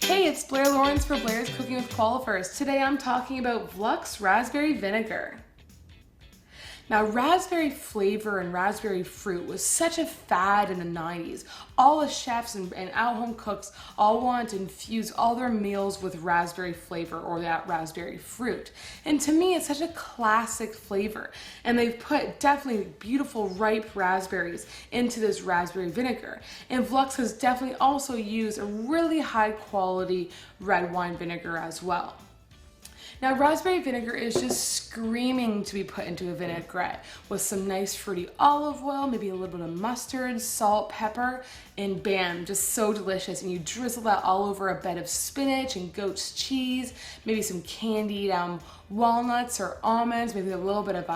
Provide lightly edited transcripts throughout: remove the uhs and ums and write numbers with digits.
Hey, it's Blair Lawrence for Blair's Cooking with Qualifirst. Today I'm talking about Vilux raspberry vinegar. Now, raspberry flavor and raspberry fruit was such a fad in the 90s. All the chefs and at-home cooks all wanted to infuse all their meals with raspberry flavor or that raspberry fruit. And to me, it's such a classic flavor. And they've put definitely beautiful ripe raspberries into this raspberry vinegar. And Vilux has definitely also used a really high quality red wine vinegar as well. Now, raspberry vinegar is just screaming to be put into a vinaigrette with some nice fruity olive oil, maybe a little bit of mustard, salt, pepper, and bam, just so delicious. And you drizzle that all over a bed of spinach and goat's cheese, maybe some candied walnuts or almonds, maybe a little bit of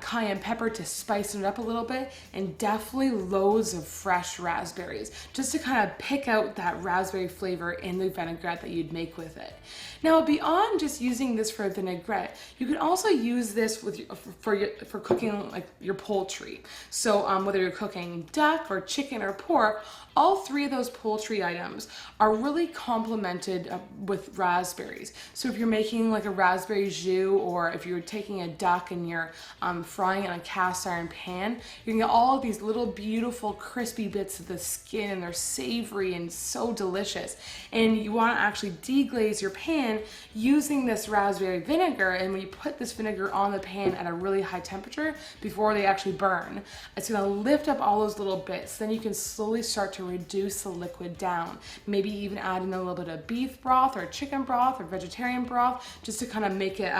cayenne pepper to spice it up a little bit, and definitely loads of fresh raspberries just to kind of pick out that raspberry flavor in the vinaigrette that you'd make with it. Now, beyond just using this for a vinaigrette, you can also use this with for cooking like your poultry. So whether you're cooking duck or chicken or pork, all three of those poultry items are really complemented with raspberries. So if you're making like a raspberry jus, or if you're taking a duck and you're frying it in a cast iron pan, you can get all of these little beautiful crispy bits of the skin, and they're savory and so delicious. And you want to actually deglaze your pan using this raspberry vinegar, and when you put this vinegar on the pan at a really high temperature before they actually burn, it's going to lift up all those little bits. Then you can slowly start to reduce the liquid down. Maybe even add in a little bit of beef broth or chicken broth or vegetarian broth, just to kind of make it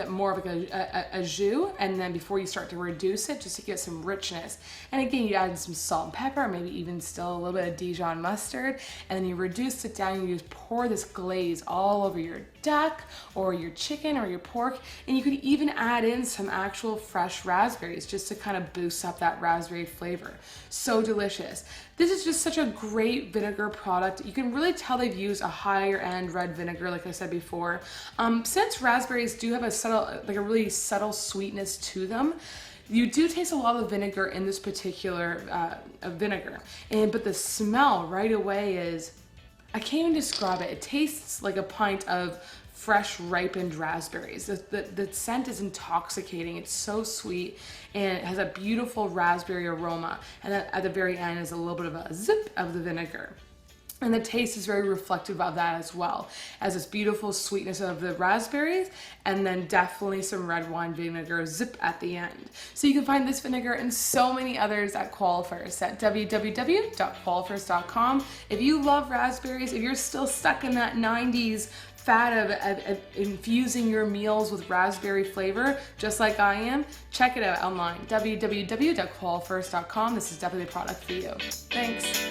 more of like a jus. And then before you start to reduce it, just to get some richness. And again, you add some salt and pepper, maybe even still a little bit of Dijon mustard, and then you reduce it down. And you just pour this glaze all over your duck or your chicken or your pork, and you could even add in some actual fresh raspberries just to kind of boost up that raspberry flavor. So delicious. This is just such a great vinegar product. You can really tell they've used a higher end red vinegar, like I said before. Since raspberries do have a really subtle sweetness to them, you do taste a lot of vinegar in this particular vinegar, but the smell right away is, I can't even describe it. It tastes like a pint of fresh ripened raspberries. The scent is intoxicating. It's so sweet, and it has a beautiful raspberry aroma. And then at the very end is a little bit of a zip of the vinegar. And the taste is very reflective of that as well, as this beautiful sweetness of the raspberries, and then definitely some red wine vinegar zip at the end. So you can find this vinegar and so many others at Qualifirst at www.qualifirst.com. If you love raspberries, if you're still stuck in that 90s fad of infusing your meals with raspberry flavor, just like I am, check it out online, www.qualifirst.com. This is definitely a product for you. Thanks.